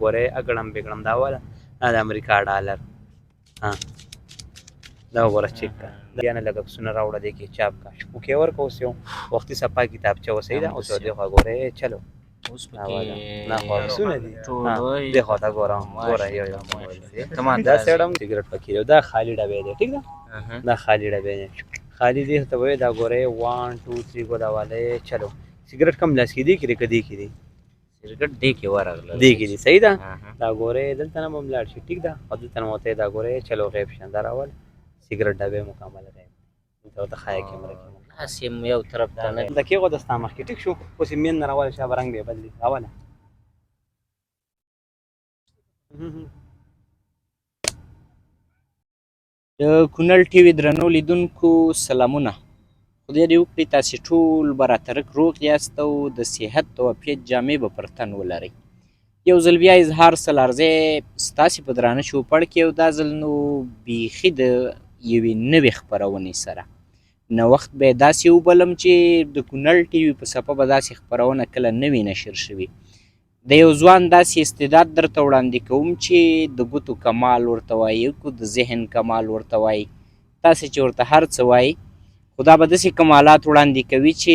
ګورئ اګړم بګړم دا واله دا د امریکا ډالر دا وګوره چیک کړه یا نه لږ عکسونه راوړه دې کې چاپ کا اوکې ورکړه اوس یو وختي صفا کتابچه وه صحیح ده اوس دې خوا ګورئ چلو دا واله دا خو عکسونه دي دې خوا ته ګوره یو دا سایډ هم سګرټ پکې دی دا خالي ډبی دی ټیک ده دا خالي ډبی دی خالي دې ته وایي دا ګورئ 1 2 3 ګو دا والی چلو سګرټ کم لاس کې دی کې که دې کې دی سګرټ دې کې ورغله دې کې دي صحیح ده دا ګورئ دلته نه به هم لاړ شي ټیک ده او دلته نه ورته دا ګورئ چلو غیب شه دا راول سګرټ ډبې مکمل غیب دلته ورته ښایه کیمره کې لاس یې یو طرف ته نه د کېغو د ستا مخکې ټیک شو اوس یې مین نه راولی شابه رنګ به یې بدلي راوله د کونړ ټي وي درنو لیدونکو سلامونه خدای دې وکړي تاسې ټول به راترک روغ یاست او د صحت او عافیت جامې به پر تن ولرئ یو ځل بیا اظهار سلارځی ستاسې په درانه چوپړ کې او دا ځل نو بیخي د یوې نوې خپرونې سره نوښت به یې داسې وبلم چې د کونړ ټي وي په څپه به داسې خپرونه کله نه وي نشر شوي د یو ځوان داسې استعداد درته وړاندې کوم چې د ګوتو کمال ورته وایي د ذهن کمال ورته وایي تاسې چې ورته هر څه وایي خو دا به داسې کمالات وړاندې کوي چې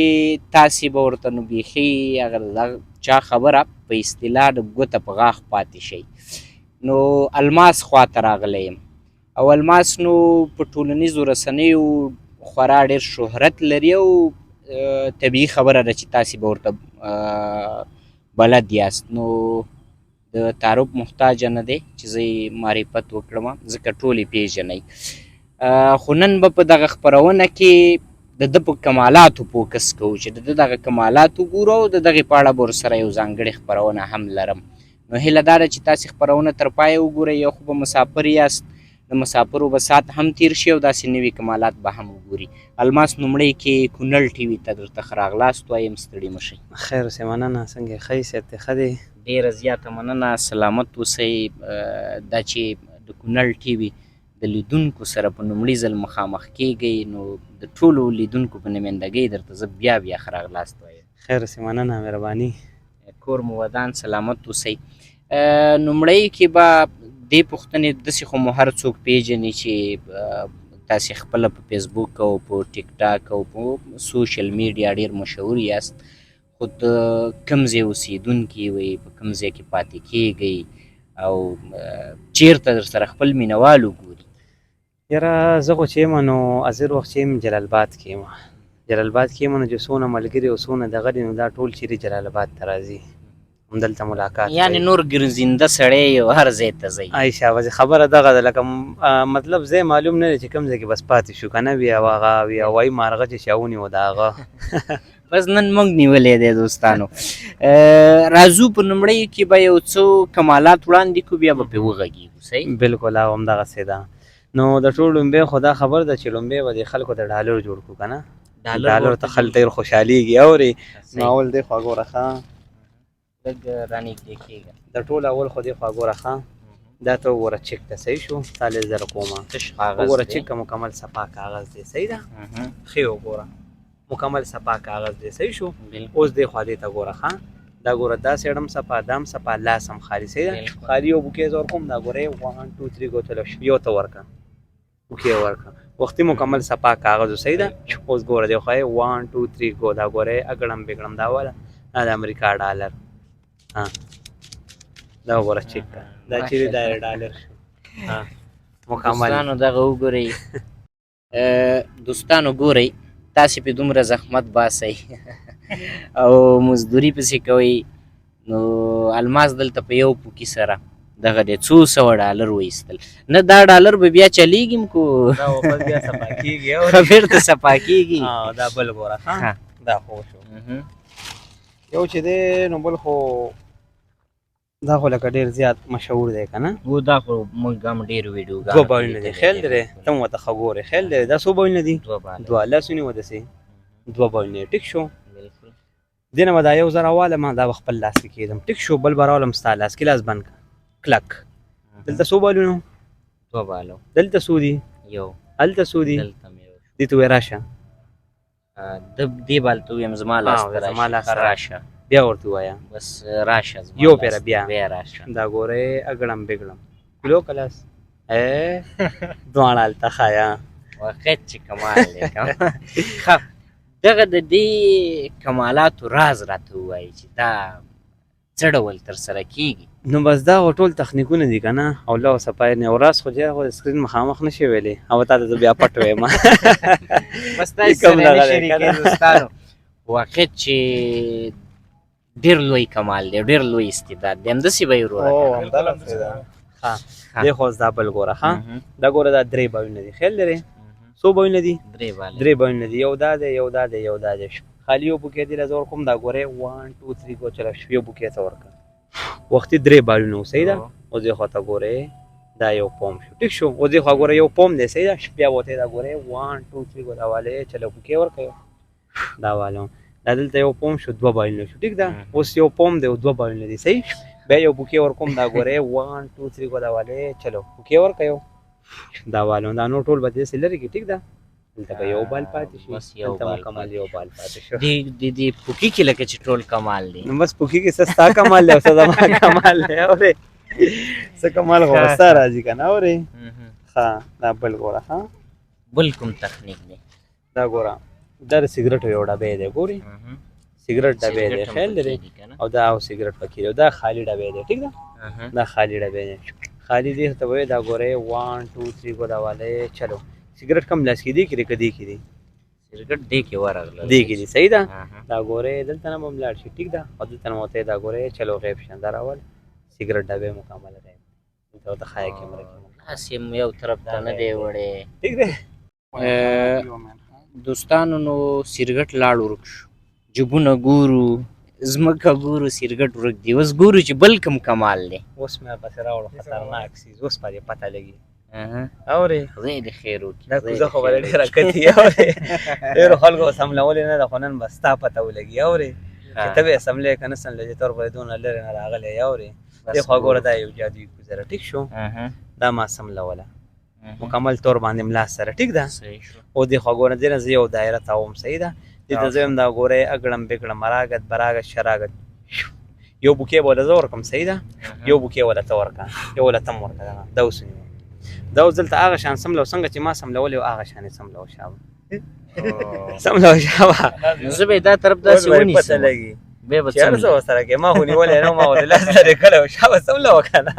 تاسې به ورته نو بیخي هغه چا خبره په اصطلاح د ګوته په غاښ پاتې شئ نو الماس خواته راغلی یم او الماس نو په ټولنیزو رسنیو خورا ډېر شهرت لري او طبیعي خبره ده چې تاسې به ورته بلد یاست نو د تعارف محتاجه نه دی چې زه یې معرفت وکړم ځکه ټول یې پېژنئ خو نن به په دغه خپرونه کې د ده په کمالاتو فوکس کوو چې د ده دغه کمالات وګورو او د دغې په اړه به ورسره یو ځانګړې خپرونه هم لرم نو هیله دا ده چې تاسې خپرونه تر پایه وګورئ یو خو به مسافر یاست د مسافرو به ساعت هم تیر شي او داسې نوي کمالات به هم وګوري الماس لومړی کې کونړ ټي وي ته درته ښه راغلاست وایم ستړي مه شئ خیر اوسې مننه څنګه یې ښه یې صحت دې ښه دی ډېره زیاته مننه سلامت اوسئ دا چې د کونړ ټي وي د لیدونکو سره په لومړي ځل مخامخ کیږئ نو د ټولو لیدونکو په نمایندګۍ درته زه بیا ښه راغلاست وایم خیر اوسې مننه مهرباني کور مو ودان سلامت اوسئ لومړی کې به دې پوښتنې داسې خو مو هر څوک پیژني چې تاسې خپله په فیسبوک او په ټیک ټاک او په سوشل میډیا ډېر مشهور یاست خو د کوم ځای اوسېدونکي وئ په کوم ځای کې پاتې کیږئ او چیرته در سره خپل مینوال وګوري یاره زه خو چې یم نو اظهر وخت چې یم جلال آباد کې یم جلال آباد کې یم نو چې څونه ملګري او څونه دغه دي نو دا ټول چیرې جلال آباد ته راځي همدلته ملاقات یعنې نور ګرځنده سړی یو هر ځای ته ځئ ای شابه خبره دغه ده لکه مطلب ځای معلوم نه دی چې کوم ځای کې بس پاتې شو که نه وي او هغه وي هوایي مارغه چې چا ونیو د هغه بس نن موږ نیولی دی دوستانو راځو په لومړیو کې به یو څو کمالات وړاندې کړو بیا به پرې وغږېږو صحیح بلکل او همدغسې ده نو د ټول لومبۍ خو دا خبر ده چې لومبۍ به د خلکو د ډالر جوړ کړو که نه ډالر ته خلک ډېر خوشحالېږي اورې نو اول دی خوا ګوره ښه لږ رانږدې کېږه د ټول اول خو دې خوا ګوره ښه دا ته وګوره چک ته صحیح شو 40,000 کومه تش کاغذ وګوره چک که مکمل صفا کاغذ دی صحیح ده ښې وګوره مکمل صفا کاغذ دی صحیح شو اوس دې خوا دې ته ګوره ښه دا ګوره دا سایډ هم صفا دا هم صفا لاس هم خالي صحیح ده خالي یو بوکیز ورکوم دا ګوره 1 2 3 ګو چلو یو ته ورکړه بوکې ورکړه وختي مکمل صفا کاغذ صحیح ده اوس ګوره دې خوا 1 2 3 ګو دا ګوره اګړم بګړم دا واله دا د امریکا ډالر دا وګوره چک کړه دا چیرې دا ډالر شو مکمل دوستانو دغه وګورئ دوستانو ګورئ تاسې پې دومره زحمت باسئ او مزدوري پسې کوئ نو الماس دلته په یو پوکي سره دغه دی 200 ډالر وایستل نه دا ډالر به بیا چلیږي کو دا واپس بیا صفا کېږي بیرته صفا کېږي دا بل ګوره دا خو شو یو چې دی نو بل خو دا خو لکه ډېر زیات مشهور دی که نه و دا خو موږ هم ډېر ویډیوګانې دوه بایلونه دي خیال دی ته هم ورته ښه ګورې خیال دی دا څو بایلونه دي دوه لاسونه یې ودسې دوه بایلونه یې ټیک شو دې نه به دا یو زر اوالم دا به خپل لاس کې کېدم ټیک شو بل به راولم ستا لاس کې لاس بند کړه کلک دلته څو بالونه دوه بالو دلته څو دي یو هلته څو دي دې ته وایي راشه دې بال ته ویم زما لاس ته راشه بیا ورته وایا بس راشه زما یو لاس پیره ته، بیا. بیا راشه. دا ګورې اګړم بګړم کلو کلاس دواړه هلته ښایه واقعیت چې کمال دی. ښه، دغه د دې کمالاتو راز راته ووایي چې دا څه ډول ترسره کېږي. نو بس دا خو ټول تخنیکونه دي که نه او له صفای نه راز خو خو د سکرین مخامخ نه شي ویلی او تا ته زه بیا پټ وایم بس تاسې سره نه شریکې دوستانو، واقعیت چې ډېر لوی کمال دی، ډېر لوی استعداد دی. همداسې به یې وروره. دی خو اوس دا بل ګوره ښه دا ګوره دا درې بایونه دي خیال لرې څو بایونه دي درې بایونه دي یو دا دی یو دا دی یو دا دی خالي یو بوکې دی له زه ورکوم دا ګورې 1 2 3 ګو چله یو بوکې ته ورکړه وختي درې بایونه و صحیح ده اوس دې خوا ته ګورې دا یو پوم شو ټیک شو اوس دې خوا ګوره یو پوم دی صحیح ده بیا وته دا ګورې 1 2 3 ګو دا والې چله بوکې ورکړه دا والو دا دلته یو پوم شو دوه بایونه شو ټیک ده اوس یو پوم دی او دوه بایونه دي صحیح بیا یو بوکې ورکوم دا ګورې 1 2 3 ګو دا والې چلو بوکې ورکړه دا والو دا نو ټول به داسې لرې کړي ټیک ده دلته به یو بال پاتې شي دلته مکمل یو بال پاتې شو دې پوکي کې لکه چې ټول کمال دی. نو بس پوکي کې څه ستا کمال دی او څه زما کمال دی اورې څه کمال خو به ستا راځي که نه اورې ښه دا بل ګوره ښه بل کوم تخنیک دی دا ګوره دا د سګرټو یو ډبی دی ګورې سګرټ ډبی دی خیال لري او دا او سګرټ پکې دی دا خالي ډبی دی ټیک ده دا خالي ډبی دی خالي دی ته وایي دا ګورې 1 2 3 ګو دا والې چلو سګرټ کم لاس کې دی کې کدی کې دی سګرټ دې کې ورغله دی کې دی صحیح ده دا ګورې دلته نه هم لاړ شي ټیک ده او دلته نه وته دا ګورې چلو غیب شاندار اول سګرټ ډبې مکمل دی دلته ته خای کیمره کې لاس یې یو طرف ته نه دی وړی ټیک ده دوستانو نو سګرټ لاړ ورک شو جبونه ګورو ځمکه ګورو سګرټ ورک دی اوس ګورو چې بل کوم کمال دی اوس مې پسې راوړو خطرناک سیز اوس پرې پته لګي اورې خدای دې خیر وکړي دا کوزه خو به ډېره کتي اورې ډېرو خلکو سملولې نه ده خو نن به ستا پته ولګي اورې چې ته به یې سملې که نه سملې چې تور به دونه لرې نه راغلی اورې دې خوا ګوره دا یو جادوي کوزه ټیک شو دا ما سملوله مکمل طور باندې ملا سره ټیک ده او دې خوا ګوره دې نه زه یو دایره تاوم صحیح ده دې ته زه یم دا ګورې اګړم بګړم راګد براګد شراګد یو بوکې به وله زه ورکړم صحیح ده یو بوکې وله ته ورکړه یو وله ته م ورکړه دا اوس ونیوه دا اوس دلته هغه شان سملو څنګه چې ما سملولی و هغه شان یې سملوه شابه سملوه شابه نو زه به یې دا طرف داسې ونیسم بیا به چې هر څه ورسره کوې ما خو نیولی نه ما ورته لاس لرې کړی و شابه سملوه که نه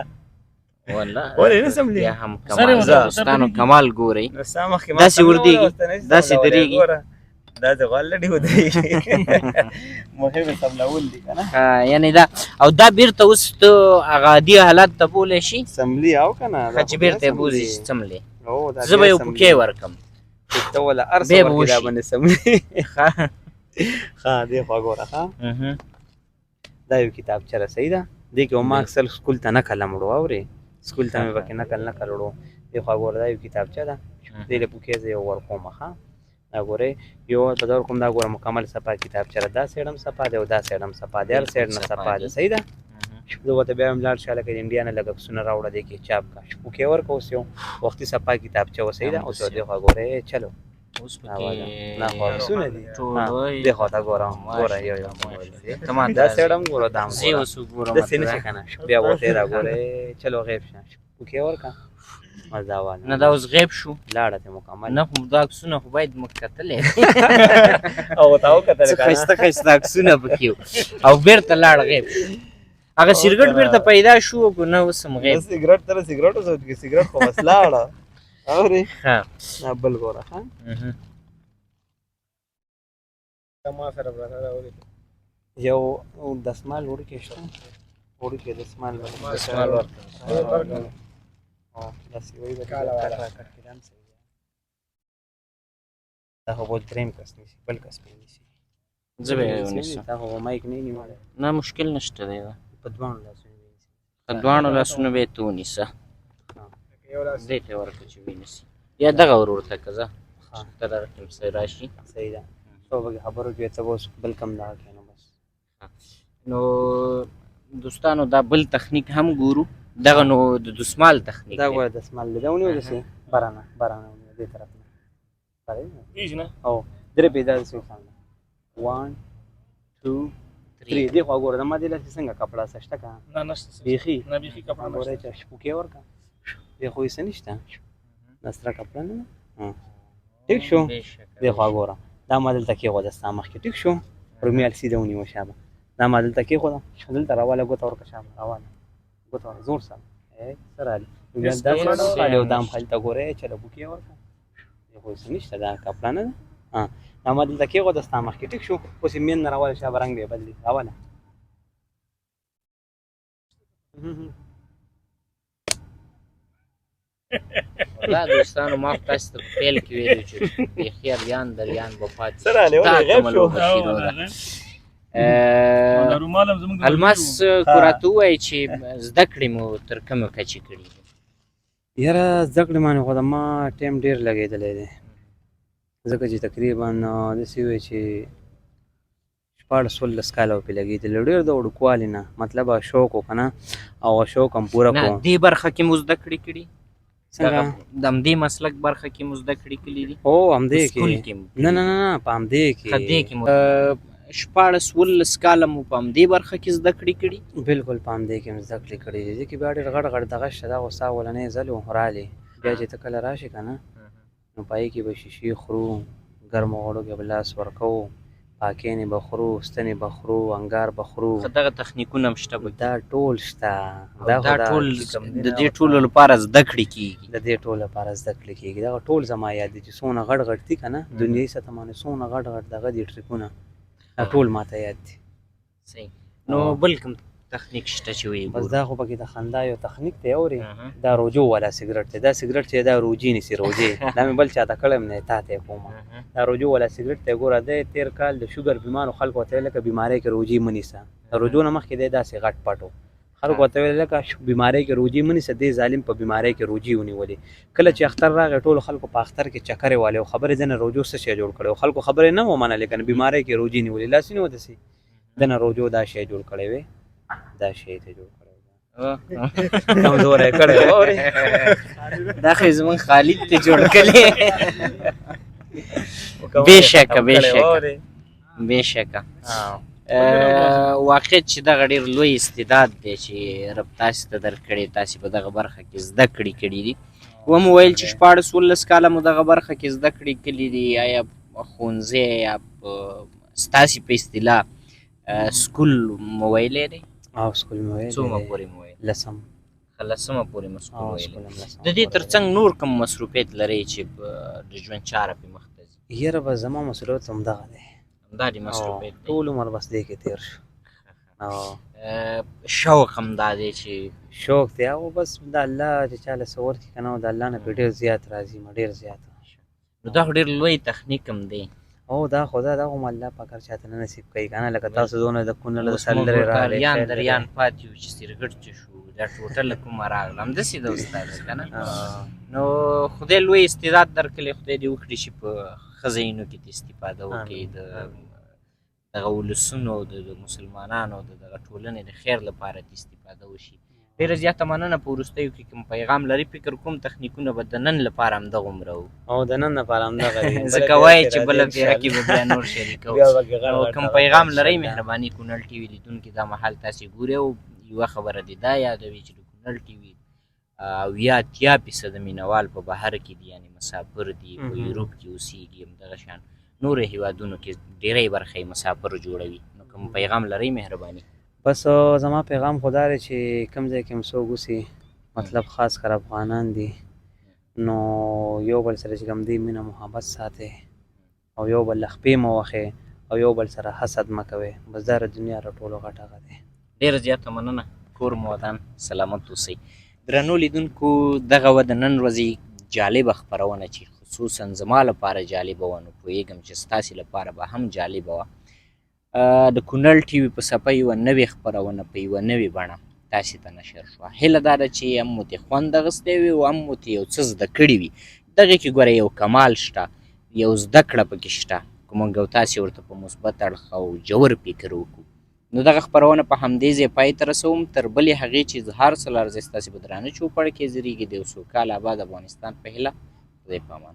ولې نه سملي بیا هم کمال دوستانو کمال ګورئ نو ستا مخکې ما داسې وردېږي داسې درېږي دا د غوال لډې ودرېږي مهم یې سملول دي که نه یعنې دا او دا بیرته اوس ته هغه عادي حالت ته بولی شي سملي او که نه ښه چې بیرته یې بوځي چې څملې زه به یو پوکې ورکړم ته وله هر څه ورکړي دا باندې سملي ښه دې خوا ګوره ښه دا یو کتابچه ده صحیح ده دې کې ما اکثر سکول ته نقل هم وړو اورې سکول ته مې پکې نقل وړو دې خوا ګوره دا یو کتابچه ده دې له پوکې زه یو ورکوم ښه دا ګورې یو ته در کوم دا ګوره مکمل صفا کتابچه ده دا سایډ هم صفا دی او دا سایډ هم صفا دی هر سایډ نه صفا ده صحیح ده زه ورته بیا هم لاړ شه هلکه د انډیا نه لږ عکسونه راوړه دې کې چاپ کا پوکې ورکړه اوس یو وختي صفا کتابچه وه صحیح ده اوس دې خوا ګورې چلو نه خو عکسونه دي دې خوا ته ګوره ګوره یو یو دا سایډ هم ګوره دا هم ګوره داسې نه شي که نه بیا ورته دا ګورې چلو غیب شه پوکې ورکړه مزه واله نه دا اوس غیب شو لاړه ته مکمل نه خو دا عکسونه خو باید موږ کتلی او تا وکتل څه ښایسته ښایسته عکسونه پکې او بیرته لاړ غیب شو هغه سګرټ بیرته پیدا شو که نه اوس هم غیب سګرټ ته سګرټ وسوت کې سګرټ خو بس لاړه اورې ښه دا بل ګوره ښه ما سره براته راولې یو دسمال وړوکی شته وړوکی دسمال ورته داسې وایي به کټ راکټ کړي هم صحیح ده دا خو به درېیم کس نیسي بل کس پرې نیسي زه به یې ونیسم دا خو مایک نه نیولی نه مشکل نشته دی په دواړو لاسونو به نیسي په دواړو لاسونو به یې ته ونیسه دې ته یې ورکړه چې ونیسي یا دغه ور ورته که زه ته دغه کې ورسره راشي صحیح ده څو پکې خبرو کې ته به اوس بل کم دغه کړې نو بس نو دوستانو دا بل تخنیک هم ګورو دغه نو د دسمال تخنیک دا ګوره دسمال دی دا ونیو داسې برانه ونیو دې طرف نه او درې پیدا داسې وخانده 1 2 3 دی خو ګوره د ما دې لاسې څنګه کپړه څه شته که نه نشته بیخي نه بیخي کپړه ګوره نشته چې شپوکې ورکړه دې خو یې څه نشته دا سره کپړه نه ده ټیک شو دې خوا ګوره دا ما دلته کېښوده ستا مخکې ټیک شو رومیال سیده ونیوه شابه دا ما دلته کېښوده دلته راواله ګوته ورکړه شابه راواله ګوته ورکړه زور سره څه رالي رومیال داسې راډوخالي او دا هم هلته ګوره چې لبوکې ورکړه دې خو یې څه نشته دا کپړه نه ده دا ما دلته کېښوده ستا مخکې ټیک شو اوس یې مین نه راواله شابه رنګ دی بدل دی راواله والله دوستانو ما خو تاسو ته په پیل کې ویلي چې بیخي اریان دریان به پاتې څه رالې ولې غیب شو دا رومال هم زموږ د الماس که راته ووایي چې زده کړې مو تر کومه کچې کړي دي یاره زده کړې باندې خو د ما ټایم ډېر لګېدلی دی ځکه چې تقریبا داسې وایي چې 14-16 کاله پې لګېدلی ډېر د وړوکوالي نه مطلب شوق و که نه او شوق هم پوره نه کړو دې برخه کې مو زده کړې کړي څنګه د همدې مسلک برخه کې مو زده کړې کړي دي هو همدې سکول کې کې مو نه نه نه په همدې کې دې کې مو 14-16 کاله مو په همدې برخه کې زده کړې کړي بالکل په همدې کې مې زده کړې کړي دي ځکه بیا ډېر غټ غټ دغه شته دا خو ستا اولنی ځل و رالې بیا چې ته کله راشې که نه نو په هغې کې به شیشې خورو ګرمو غوړو کې به لاس ورکوو پاکینې به خورو ستنې به خورو انګار به خورو خو دغه تخنیکونه هم شته به دا ټول شته دا ټول د دې ټولو لپاره زده کړې کېږي د دې ټول لپاره زده کړې کېږي دغه ټول زما یاد دي چې څونه غټ غټ دي که نه دنیایي سطح باندې څونه غټ غټ دغه دي ټریکونه دا ټول ماته یاد دي صحیح نو بل کوم تخنیک شته چې وایي بس دا خو پکې د خندا یو تخنیک دی اورې دا روجو والا سګرټ دی دا سګرټ چې دا روجي نیسي روجې دا مې بل چاته کړی نه تا ته یې کوم دا روجو والا سګرټ دی ګوره دی تېر کال د شوګر بیمارو خلکو ورته ویل لکه بیمارۍ کې روجي مه نیسه د روجو نه مخکې دی داسې غټ پټ و خلکو ورته ویل لکه بیمارۍ کې روجي مه نیسه دې ظالم په بیمارۍ کې روجي ونیولې کله چې اختر راغی ټولو خلکو په اختر کې چکرې والې او خبرې دنه روجو څه شی جوړ کړی و خلکو خبرې نه ومنلې که نه بیمارۍ کې روجي نیولې لاسونه ودسې دنه روجو دا شی جوړ کړی وی دا شی ته جوړ کړی کمزوری کړی و اورې دا خو یې زموږ خالد ته جوړ کړی بېشکه واقع چې دغه ډېر لوی استعداد دی چې رب تاسې ته درکړی تاسې په دغه برخه کې زده کړې کړي دي ومو ویل چې 14-16 کاله مو دغه برخه کې زده کړې کړي دي آیا ښوونځی یا ستاسې په اصطلاح سکول مو ویلی دی او سکول مې ویلی څومره پورې مو ویل لسم لسمه پورې مو سکول ویلی د دې تر څنګ نور کوم مصروفیت لرئ چې د ژوند چاره پې مخ ته ځي یاره بس زما مسؤلیت همدغه دی همدا دې مصروفیت دی ټول عمر بس دې کې تېر شو شوق همدا دی چې شوق دی او بس د الله چې چا له څه ورکړي که نه او د الله نه پې ډېر زیات راځي ما ډېر زیات نو دا خو ډېر لوی تخنیک هم دی او دا خدا دا خو الله پاک هر چاته نه نصیب کوي که نه لکه تاسو دونه د کونړ له سر لرې راغلی دریان پاتې وو چې سرګټ چې شو دا ټوټه له کومه راغله همداسې ده استاده که نه نو خدای لوی استعداد درکړلی خدای دې وکړي چې په ښه ځایونو کې دې استفاده وکړي د دغه ولسونو د مسلمانانو د دغه ټولنې د خیر لپاره دې استفاده وشي ډېره زیاته مننه په وروستیو کې کوم پیغام لري فکر کوم تخنیکونه به د نن لپاره همدغومره وو او د نن لپاره همدغه دي ځکه وایي چې بله پیره کې به بیا نور شریکوو او کوم پیغام لرئ مهرباني کونړ ټي وي لیدونکي دا مهال تاسې ګورئ او یوه خبره دې دا یادوي چې د کونړ ټي وي 80% مینوال په بهر کې دي یعنې مسافر دي په یوروپ کې اوسېږي همدغه شان نورو هیوادونو کې ډېری برخه یې مسافر جوړوي نو کوم پیغام لرئ مهرباني بس زما پیغام خو دا دی چې کوم ځای کې هم څوک اوسي مطلب خاص کر افغانان دي نو یو بل سره چې کوم دی مینه محبت ساتئ او یو بل له خپې مه وښئ او یو بل سره حسد مه کوئ بس دا د دنیا تر ټولو غټ هغه دی ډېره زیاته مننه کور مو ودان سلامت اوسئ درنو لیدونکو دغه وه د نن ورځې جالبه خپرونه چې خصوصا زما لپاره جالبه وه نو پوهېږم چې ستاسې لپاره به هم جالبه وه د کونړ ټي وي په څپه یوه نوې خپرونه په یوه نوې بڼه تاسې ته نشر شوه هیله دا ده چې هم مو ترې خوند اخیستی وي او هم مو ترې یو څه زده کړي وي دغې کې ګوره یو کمال شته یو زده کړه پکې شته که موږ او تاسې ورته په مثبت اړخ او ژور فکر وکړو نو دغه خپرونه په همدې ځای پای ته رسوم تر بلې هغې چې هر څه له ارزښت ستاسې په درانه چوپړ کې زیږېږي د یو سوکاله اباد افغانستان په هیله خدای په امان